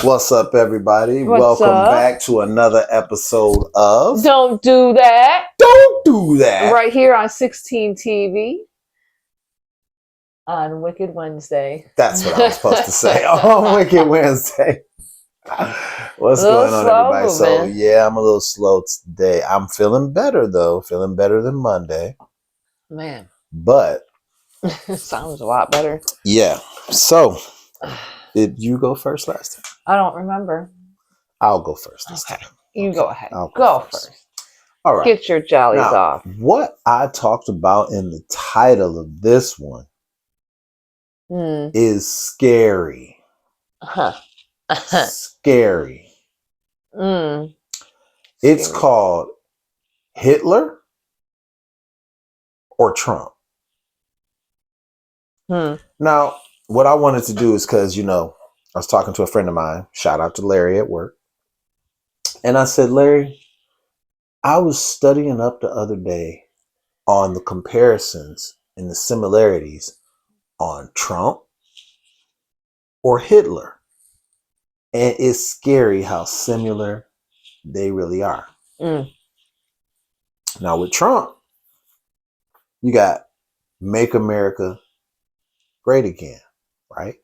What's up, everybody? What's Welcome up? back to another episode of Don't do that. Don't Do That. Right here on 16 TV on Wicked Wednesday. That's what I was supposed to say on Wicked Wednesday. What's going on, everybody? So, yeah, I'm a little slow today. I'm feeling better, though. Feeling better than Monday. Man. But. Sounds a lot better. Yeah. So, did you go first last time? I don't remember. I'll go first this time. You go ahead. I'll go first. All right. Get your jollies off. What I talked about in the title of this one is scary. Scary. It's Scary. called Hitler or Trump. Now, what I wanted to do is because, I was talking to a friend of mine, shout out to Larry at work. And I said, Larry, I was studying up the other day on the comparisons and the similarities on Trump or Hitler. And it's scary how similar they really are. Now with Trump, you got Make America Great Again, right?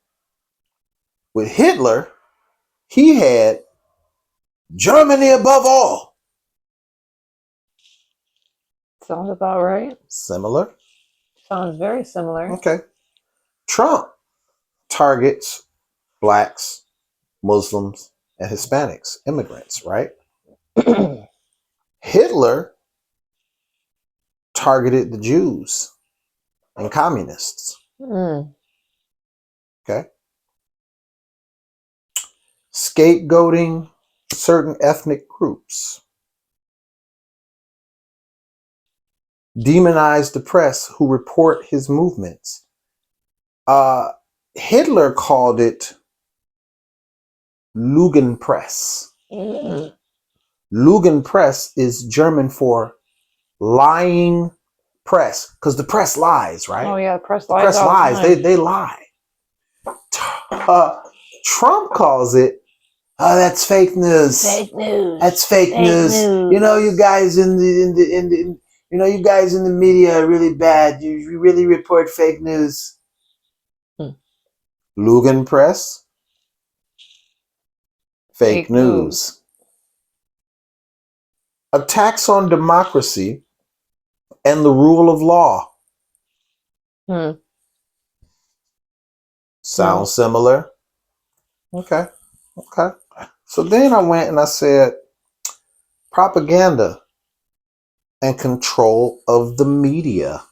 With Hitler, he had Germany above all. Sounds about right. Similar? Sounds very similar. Okay. Trump targets blacks, Muslims, and Hispanics, immigrants, right? Hitler targeted the Jews and communists. Okay. Scapegoating certain ethnic groups. Demonize the press who report his movements. Hitler called it Lügenpresse. Lügenpresse is German for lying press, because the press lies, right? Oh yeah, the press lies. The press lies. They lie. Trump calls it, that's fake news. Fake news. That's fake news. You guys in the you guys in the media are really bad. You really report fake news. Lügenpresse. Fake news. Attacks on democracy and the rule of law. Sounds similar. Okay. So then I went and I said, propaganda and control of the media.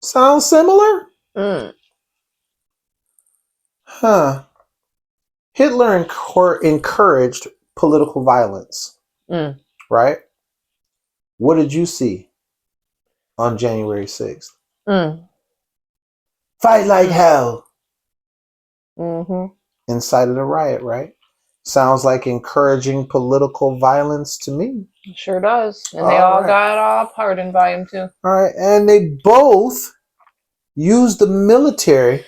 Sounds similar? Hitler encouraged political violence. Right? What did you see on January 6th? Fight like hell. Incited a riot, right? Sounds like encouraging political violence to me. Sure does. And they all got pardoned by him too. All right. And they both used the military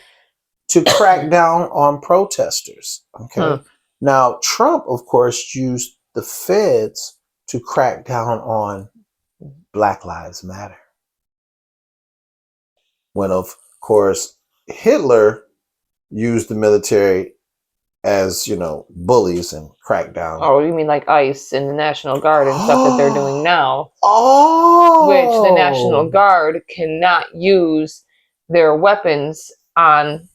to crack down on protesters. Okay. Now, Trump, of course, used the feds to crack down on Black Lives Matter. When, of course, Hitler used the military as, bullies and crack down. Oh, you mean like ICE and the National Guard and stuff that they're doing now? Which the National Guard cannot use their weapons on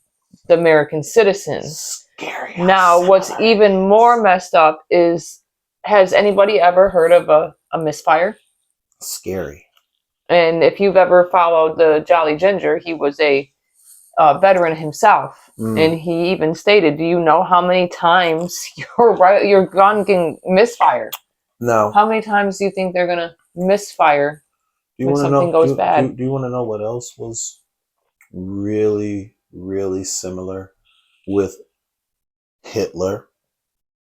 the American citizens. Scary. Now, what's even more messed up is, has anybody ever heard of a misfire? Scary. And if you've ever followed the Jolly Ginger, he was a veteran himself. And he even stated, do you know how many times your gun can misfire? No. How many times do you think they're going to misfire when something goes bad? Do you want to know what else was really, really similar with Hitler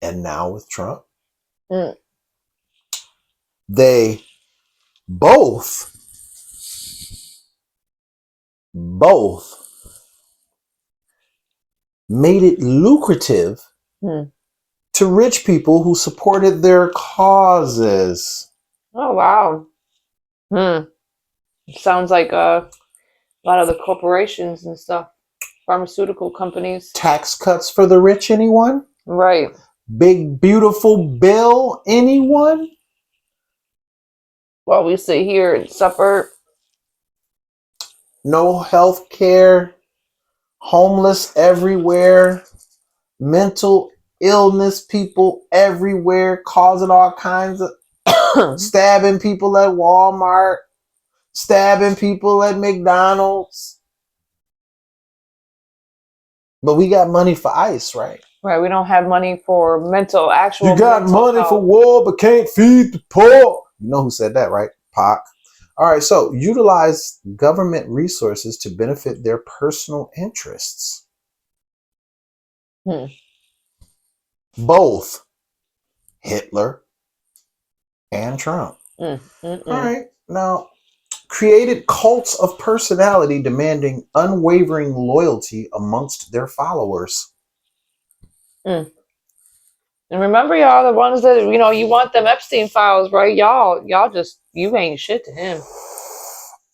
and now with Trump? They both made it lucrative to rich people who supported their causes. Oh, wow. Sounds like a lot of the corporations and stuff, pharmaceutical companies. Tax cuts for the rich, anyone? Right. Big, beautiful bill, anyone? Well, we sit here in suburb. No health care, homeless everywhere, mental illness people everywhere, causing all kinds of stabbing people at Walmart, stabbing people at McDonald's. But we got money for ICE, right? Right, we don't have money for actual You got mental money health. for war, but can't feed the poor. You know who said that, right? Pac. All right, so utilize government resources to benefit their personal interests. Both Hitler and Trump. All right, now created cults of personality demanding unwavering loyalty amongst their followers. And remember, y'all, the ones that, you know, you want them Epstein files, right? Y'all just, you ain't shit to him.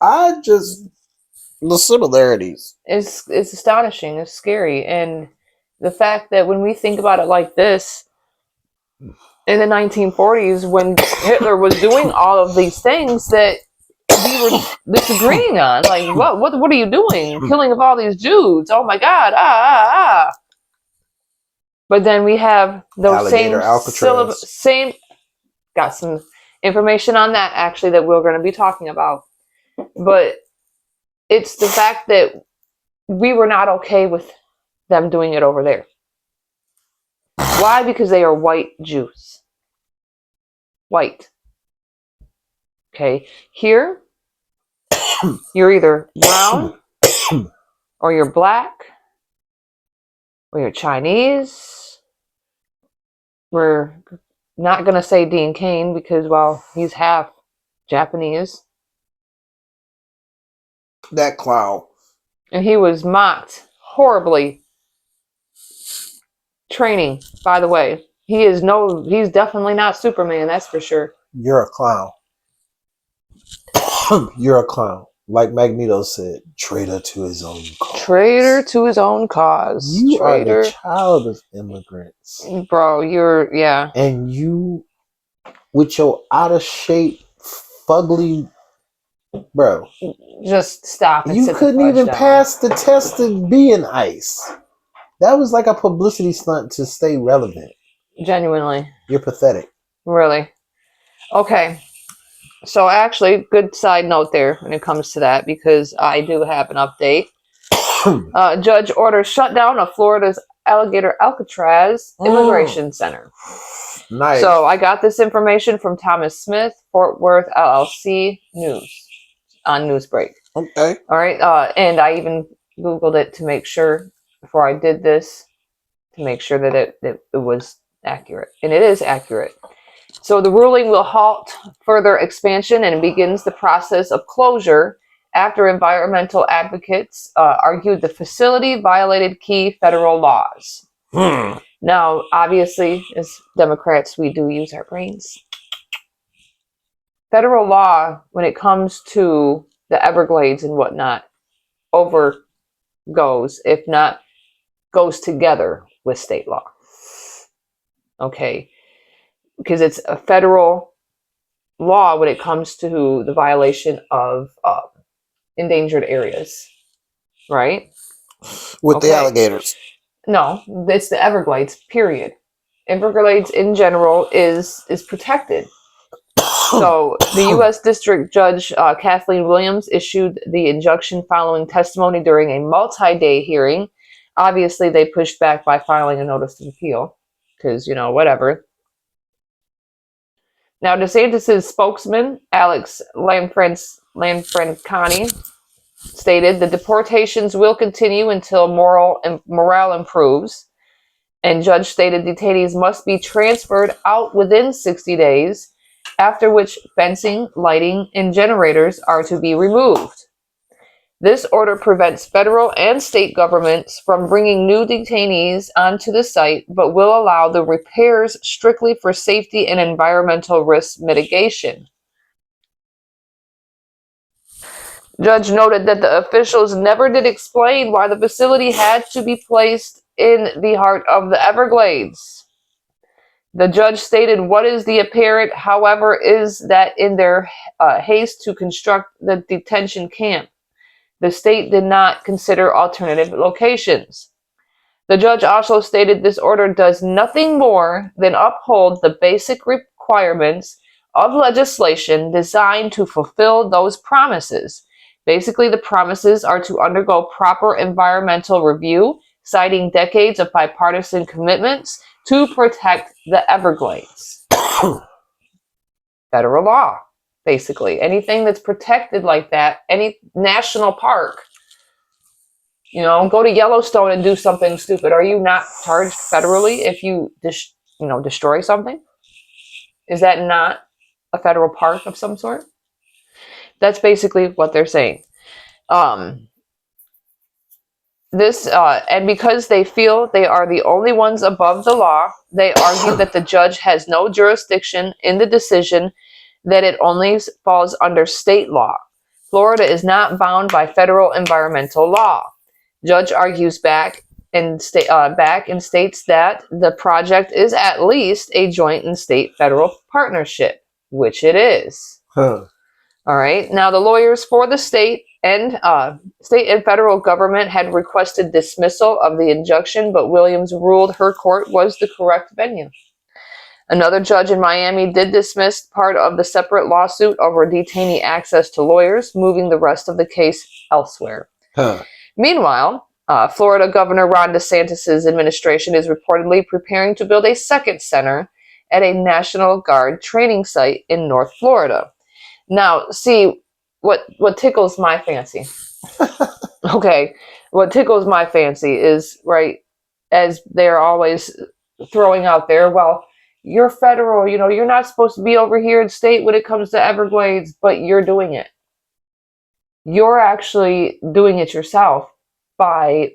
The similarities. It's astonishing. It's scary. And the fact that when we think about it like this, in the 1940s, when Hitler was doing all of these things that we were disagreeing on, like, what are you doing? Killing of all these Jews. Oh my God. But then we have those same got some information on that actually that we're going to be talking about. But it's the fact that we were not okay with them doing it over there. Why? Because they are white Jews. White. Okay. Here, you're either brown or you're black or you're Chinese. We're not going to say Dean Cain because, well, he's half Japanese. That clown. And he was mocked horribly. Training, by the way. He's definitely not Superman, that's for sure. You're a clown. You're a clown. Like Magneto said, traitor to his own cause. Traitor to his own cause. You are the child of immigrants. Bro, yeah. And you, with your out of shape, fugly, bro. Just stop and you couldn't even pass the test to be in ICE. That was like a publicity stunt to stay relevant. Genuinely. You're pathetic. Really. Okay. So actually, good side note there when it comes to that, because I do have an update. Judge orders shutdown of Florida's Alligator Alcatraz Immigration Center. Nice. So I got this information from Thomas Smith, Fort Worth LLC News on Newsbreak. Okay. All right. And I even Googled it to make sure before I did this, to make sure that it was accurate. And it is accurate. So the ruling will halt further expansion and begins the process of closure after environmental advocates argued the facility violated key federal laws. Now, obviously, as Democrats, we do use our brains. Federal law, when it comes to the Everglades and whatnot, goes, if not goes together with state law. Okay. Because it's a federal law when it comes to the violation of endangered areas, right? With the alligators. No, it's the Everglades, period. Everglades in general is protected. So the U.S. District Judge Kathleen Williams issued the injunction following testimony during a multi-day hearing. Obviously, they pushed back by filing a notice of appeal because, whatever. Now, DeSantis' spokesman, Alex Lanfranconi, stated the deportations will continue until morale improves. And judge stated detainees must be transferred out within 60 days, after which fencing, lighting, and generators are to be removed. This order prevents federal and state governments from bringing new detainees onto the site, but will allow the repairs strictly for safety and environmental risk mitigation. Judge noted that the officials never did explain why the facility had to be placed in the heart of the Everglades. The judge stated what is the apparent, however, is that in their haste to construct the detention camp, the state did not consider alternative locations. The judge also stated this order does nothing more than uphold the basic requirements of legislation designed to fulfill those promises. Basically, the promises are to undergo proper environmental review, citing decades of bipartisan commitments to protect the Everglades. Federal law, basically. Anything that's protected like that, any national park, go to Yellowstone and do something stupid. Are you not charged federally if you destroy something? Is that not a federal park of some sort? That's basically what they're saying. And because they feel they are the only ones above the law, they argue that the judge has no jurisdiction in the decision, that it only falls under state law. Florida is not bound by federal environmental law. Judge argues back and states that the project is at least a joint and state-federal partnership, which it is. All right. Now, the lawyers for the state and federal government had requested dismissal of the injunction, but Williams ruled her court was the correct venue. Another judge in Miami did dismiss part of the separate lawsuit over detainee access to lawyers, moving the rest of the case elsewhere. Meanwhile, Florida Governor Ron DeSantis' administration is reportedly preparing to build a second center at a National Guard training site in North Florida. Now, see, what tickles my fancy. Okay, what tickles my fancy is, right, as they're always throwing out there, well, you're federal, you're not supposed to be over here in state when it comes to Everglades, but you're doing it. You're actually doing it yourself by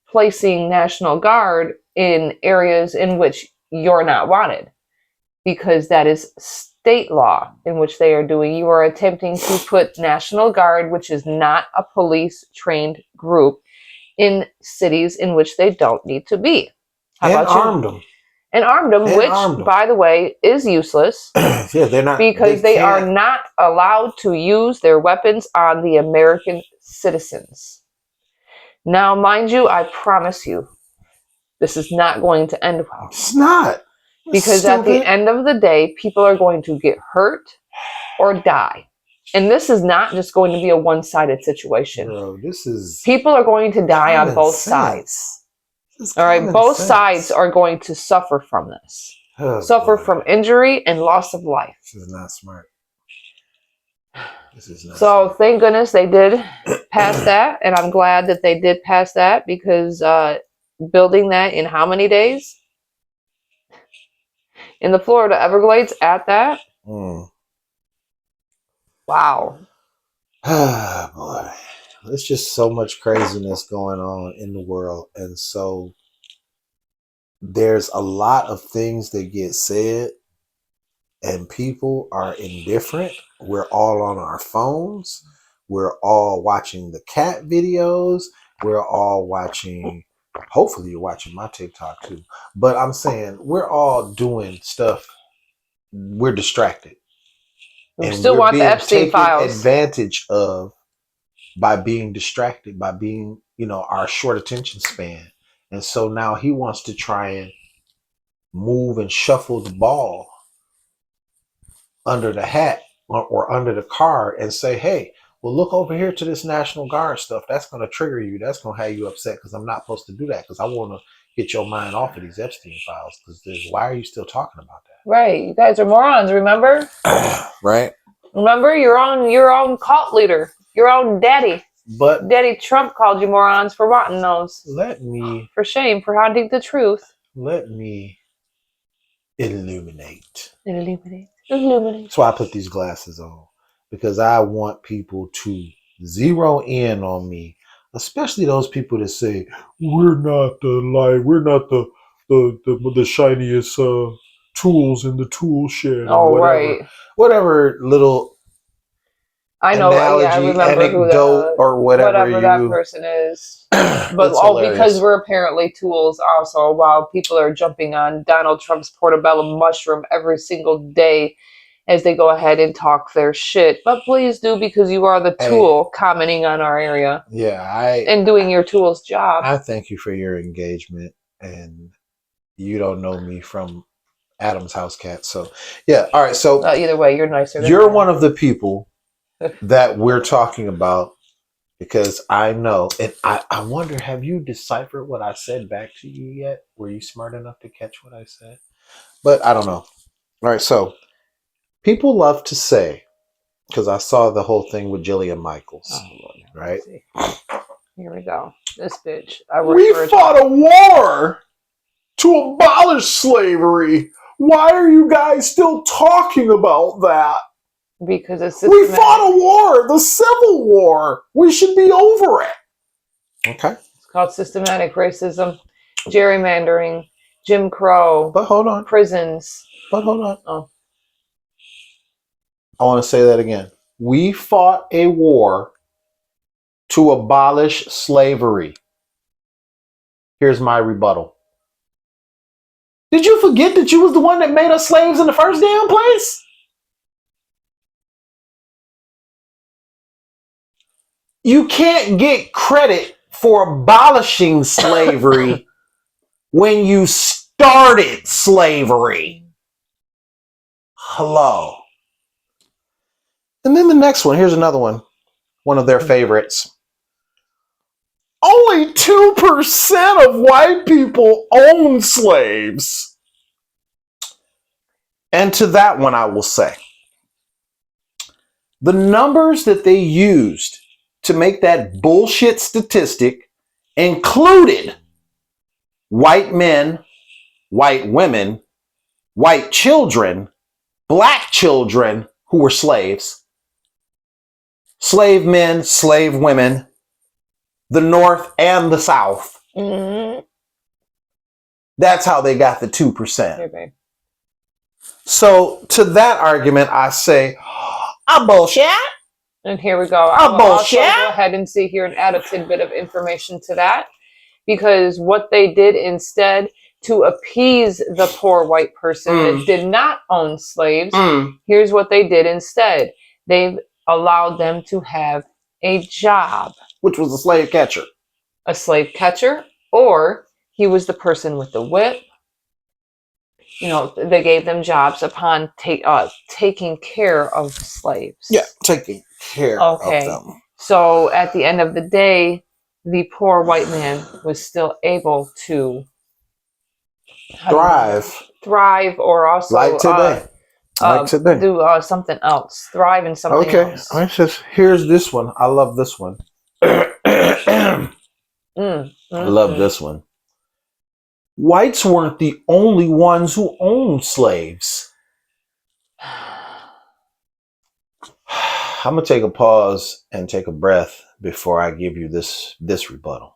placing National Guard in areas in which you're not wanted, because that is state law in which they are doing. You are attempting to put National Guard, which is not a police-trained group, in cities in which they don't need to be. Armed them. And armed them, which, by the way, is useless. Yeah, they're not. Because they are not allowed to use their weapons on the American citizens. Now, mind you, I promise you, this is not going to end well. It's not. Because at the end of the day, people are going to get hurt or die. And this is not just going to be a one-sided situation. Bro, people are going to die on both sides. All right, both sides are going to suffer from this. Suffer from injury and loss of life. This is not smart. So thank goodness they did pass that, and I'm glad that they did pass that, because building that in how many days? In the Florida Everglades at that? Wow. Ah, boy. There's just so much craziness going on in the world. And so there's a lot of things that get said and people are indifferent. We're all on our phones. We're all watching the cat videos. We're all watching, hopefully you're watching my TikTok too. But I'm saying we're all doing stuff. We're distracted. We still want the Epstein files. Advantage of by being distracted, by being, our short attention span. And so now he wants to try and move and shuffle the ball under the hat or under the card and say, hey, well, look over here to this National Guard stuff. That's going to trigger you. That's going to have you upset because I'm not supposed to do that, because I want to get your mind off of these Epstein files. Because why are you still talking about that? Right. You guys are morons, remember? Right. Remember, your own cult leader, your own daddy. But Daddy Trump called you morons for wanting those. For shame, for hiding the truth. Let me illuminate. Illuminate. That's why I put these glasses on, because I want people to zero in on me, especially those people that say we're not the light, we're not the shiniest tools in the tool shed, or whatever little I know. Yeah, I analogy, remember who anecdote, or whatever that person is. But it's hilarious. Because we're apparently tools also, while people are jumping on Donald Trump's portobello mushroom every single day as they go ahead and talk their shit. But please do, because you are the tool commenting on our area. Yeah, and doing your tool's job. I thank you for your engagement, and you don't know me from Adam's house cat. So yeah, all right. So either way, you're nicer than you're one of the people that we're talking about, because I know, and I wonder, have you deciphered what I said back to you yet? Were you smart enough to catch what I said? But I don't know. All right, so people love to say, because I saw the whole thing with Jillian Michaels, right? Here we go. This bitch. We fought a war to abolish slavery. Why are you guys still talking about that? Because it's we fought a war, the Civil War. We should be over it. Okay. It's called systematic racism, gerrymandering, Jim Crow. But hold on. Prisons. But hold on. Oh. I want to say that again. We fought a war to abolish slavery. Here's my rebuttal. Did you forget that you was the one that made us slaves in the first damn place? You can't get credit for abolishing slavery when you started slavery. Hello. And then the next one, here's another one. One of their favorites. Only 2% of white people own slaves. And to that one, I will say, the numbers that they used to make that bullshit statistic included white men, white women, white children, black children who were slaves, slave men, slave women, the North and the South. Mm-hmm. That's how they got the 2%. Okay. So to that argument, I say, bullshit. And here we go. I'll also go ahead and see here and add a tidbit of information to that. Because what they did instead to appease the poor white person that did not own slaves, here's what they did instead. They allowed them to have a job. Which was a slave catcher. A slave catcher, or he was the person with the whip. You know, they gave them jobs upon taking care of slaves. Yeah, taking care of them. So at the end of the day, the poor white man was still able to thrive, or also like today. Do something else, thrive in something else. Okay, here's this one. I love this one. I love this one. Whites weren't the only ones who owned slaves. I'm going to take a pause and take a breath before I give you this rebuttal.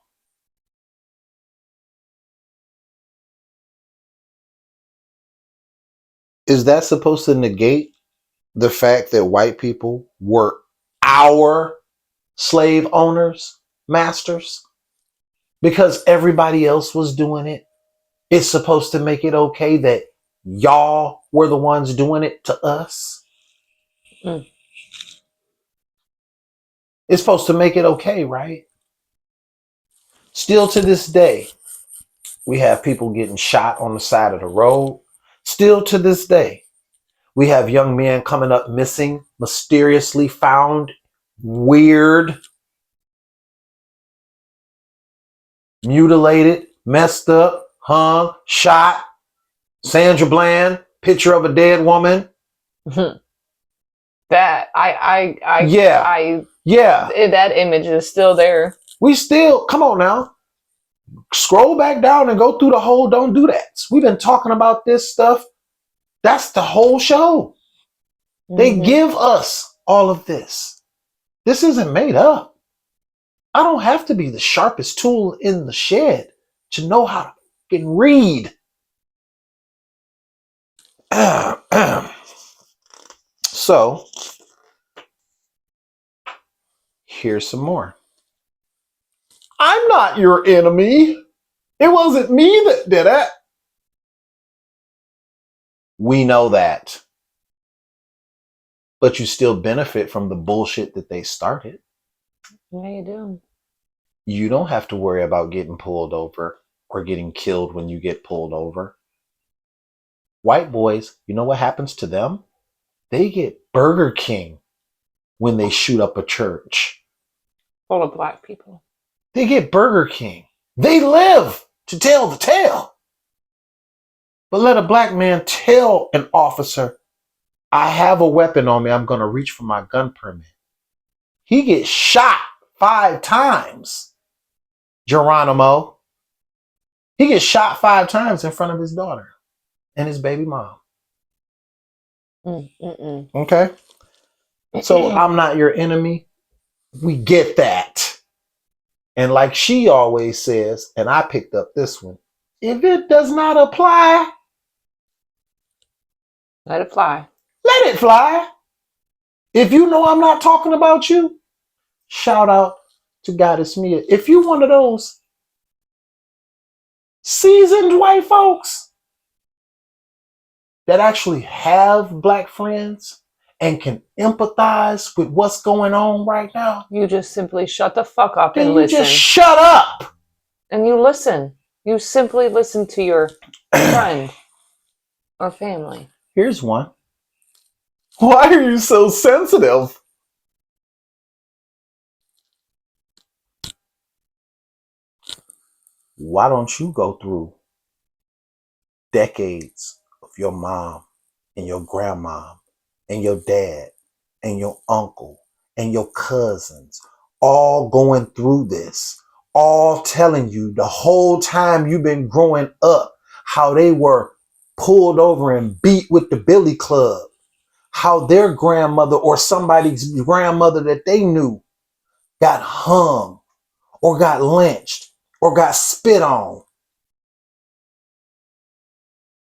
Is that supposed to negate the fact that white people were our slave owners, masters? Because everybody else was doing it? It's supposed to make it okay that y'all were the ones doing it to us? It's supposed to make it okay, right? Still to this day, we have people getting shot on the side of the road. Still to this day, we have young men coming up missing, mysteriously found, weird, mutilated, messed up, hung, shot. Sandra Bland, picture of a dead woman. That that image is still there. We still, come on now, scroll back down and go through the whole Don't Do That. We've been talking about this stuff. That's the whole show. They give us all of this This isn't made up. I don't have to be the sharpest tool in the shed to know how to fucking read. So, here's some more. I'm not your enemy. It wasn't me that did it. We know that. But you still benefit from the bullshit that they started. Yeah, you do. You don't have to worry about getting pulled over or getting killed when you get pulled over. White boys, you know what happens to them? They get Burger King when they shoot up a church. Full of black people. They get Burger King. They live to tell the tale. But let a black man tell an officer, I have a weapon on me, I'm going to reach for my gun permit. He gets shot 5 times. Geronimo. He gets shot 5 times in front of his daughter and his baby mom. Okay? So I'm not your enemy. We get that. And like she always says, and I picked up this one, if it does not apply, let it fly. Let it fly. If you know I'm not talking about you, shout out to Goddess Mia. If you one of those seasoned white folks that actually have black friends and can empathize with what's going on right now, you just simply shut the fuck up then and you listen. Just shut up. And you listen. You simply listen to your friend or family. Here's one. Why are you so sensitive? Why don't you go through decades of your mom and your grandma and your dad and your uncle and your cousins all going through this, all telling you the whole time you've been growing up how they were pulled over and beat with the billy club, how their grandmother or somebody's grandmother that they knew got hung or got lynched or got spit on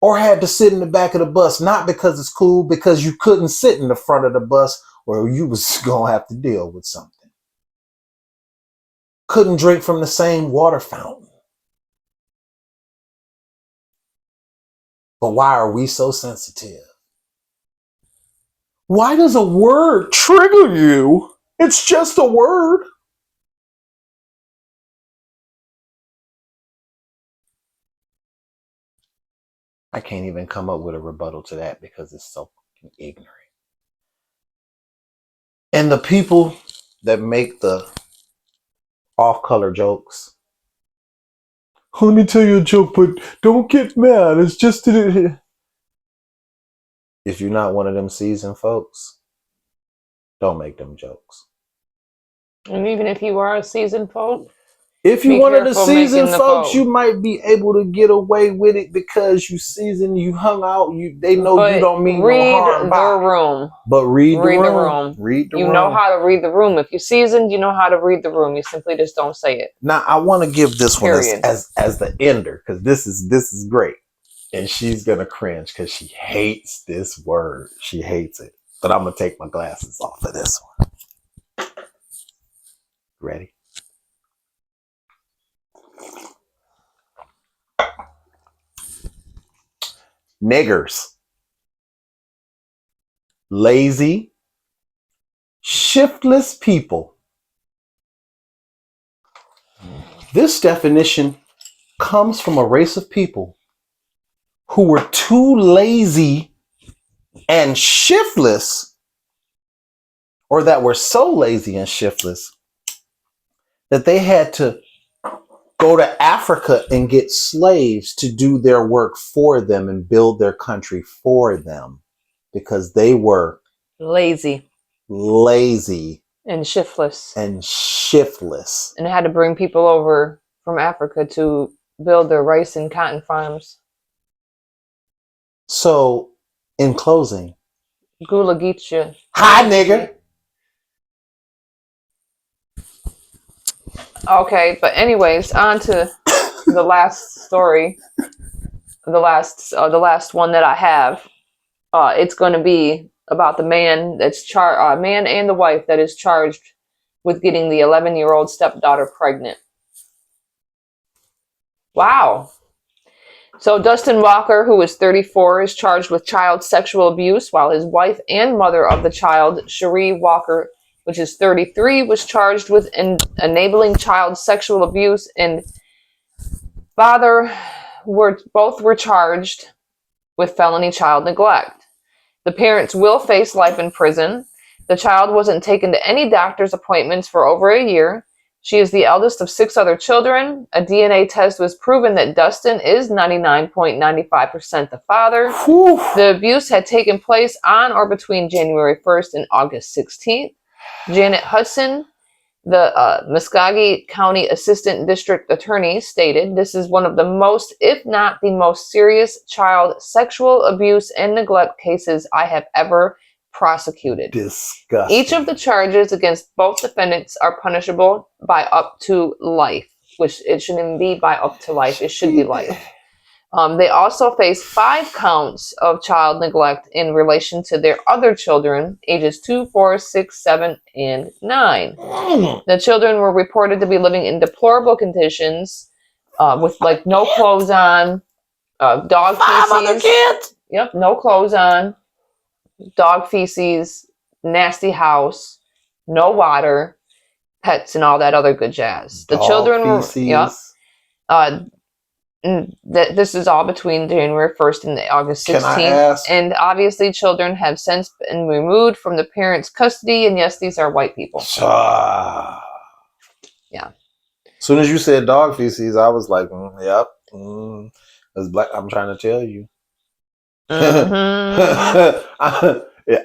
or had to sit in the back of the bus, not because it's cool, because you couldn't sit in the front of the bus or you was going to have to deal with something. Couldn't drink from the same water fountain. But why are we so sensitive? Why does a word trigger you? It's just a word. I can't even come up with a rebuttal to that because it's so ignorant. And the people that make the off-color jokes. Let me tell you a joke, but don't get mad. It's just if you're not one of them seasoned folks, don't make them jokes. And even if you are a seasoned folk, if you're one of the seasoned folks, you might be able to get away with it because you seasoned, you hung out, they know you don't mean no harm. Read the room. But read the room. Read the room. You know how to read the room. If you're seasoned, you know how to read the room. You simply just don't say it. Now I want to give this one as the ender because this is great, and she's gonna cringe because she hates this word. She hates it. But I'm gonna take my glasses off for this one. Ready? Niggers. Lazy, shiftless people. This definition comes from a race of people who were too lazy and shiftless, or that were so lazy and shiftless that they had to go to Africa and get slaves to do their work for them and build their country for them because they were lazy and shiftless and had to bring people over from Africa to build their rice and cotton farms. So in closing, Gula Geetcha. Hi nigger. Okay, but anyways, on to the last story. The last one that I have. It's going to be about the man man and the wife that is charged with getting the 11-year-old stepdaughter pregnant. Wow. So Dustin Walker, who is 34, is charged with child sexual abuse, while his wife and mother of the child, Cherie Walker, which is 33, was charged with enabling child sexual abuse, and both were charged with felony child neglect. The parents will face life in prison. The child wasn't taken to any doctor's appointments for over a year. She is the eldest of 6 other children. A DNA test was proven that Dustin is 99.95% the father. Whew. The abuse had taken place on or between January 1st and August 16th. Janet Hudson, the Muskogee County Assistant District Attorney, stated, "This is one of the most, if not the most serious child sexual abuse and neglect cases I have ever prosecuted. Disgusting. Each of the charges against both defendants are punishable by up to life," which it shouldn't be by up to life. It should be life. They also face 5 counts of child neglect in relation to their other children, ages 2, 4, 6, 7, and 9. The children were reported to be living in deplorable conditions, with like no clothes on, dog 5 feces. other kids? Yep, no clothes on, dog feces, nasty house, no water, pets, and all that other good jazz. The children were, yep. This is all between January 1st and August 16th. Can I ask? And obviously children have since been removed from the parents' custody, and yes, these are white people. Yeah. As soon as you said dog feces, I was like, yep. That's black. I'm trying to tell you. Mm-hmm.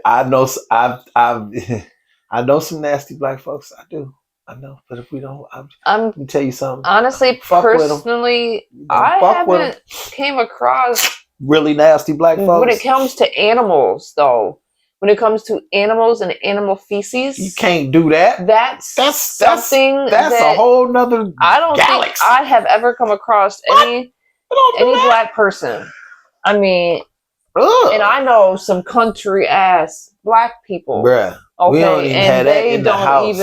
I know. I know some nasty black folks. I do. I know. But if we don't, let me tell you something. Honestly, personally, I haven't came across really nasty black folks. When it comes to animals, though. When it comes to animals and animal feces, you can't do that. That's something that's a whole nother I don't galaxy. think I have ever come across any black person. I mean, and I know some country ass black people. Bruh, okay, we don't even have that in the house.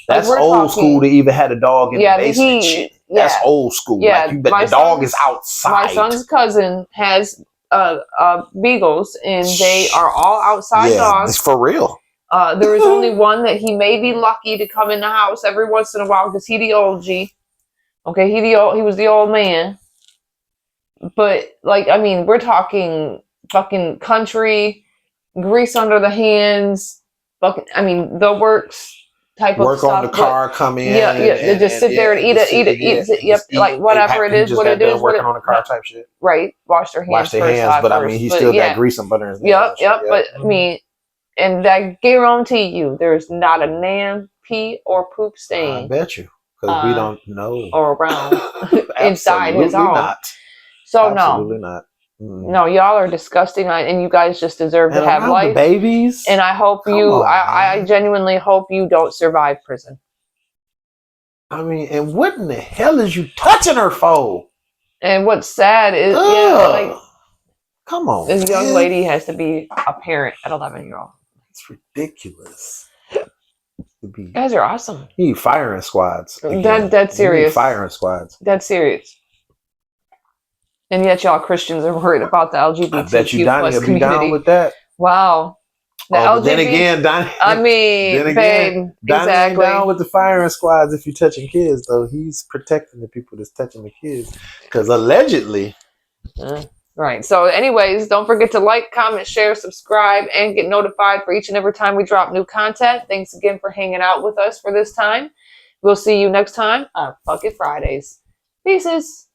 That's old school to even have a dog in the basement. Shit. That's old school. Yeah, like the dog is outside. My son's cousin has beagles, and they are all outside dogs. It's for real. There is only one that he may be lucky to come in the house every once in a while because he the old G. Okay, he was the old man. But like, I mean, we're talking fucking country, grease under the hands, fucking. I mean, the works type work of stuff. Work on the car, come in. They just sit there and eat it. Yep, like whatever it is, what it is. Working on the car type shit. Right, wash their hands. But I mean, he still got grease and butter in his hands. Yep. But I mean, and I guarantee you, there's not a nan, pee, or poop stain. I bet you, because we don't know or around inside his home. Not. So absolutely not. No, y'all are disgusting, and you guys just deserve to have life, babies. And I hope I genuinely hope you don't survive prison. I mean, and what in the hell is you touching her for? And what's sad is, come on, this young lady has to be a parent at 11-year-old. It's ridiculous. You guys are awesome. You need firing squads. That's serious. Firing squads. That's serious. And yet y'all Christians are worried about the LGBTQ I bet you Donny will be down with that. Wow. Then again, Donny. I mean, babe, Donny exactly. ain't down with the firing squads if you're touching kids, though. He's protecting the people that's touching the kids. Because allegedly. Right. So anyways, don't forget to like, comment, share, subscribe, and get notified for each and every time we drop new content. Thanks again for hanging out with us for this time. We'll see you next time on Fuck It Fridays. Peace.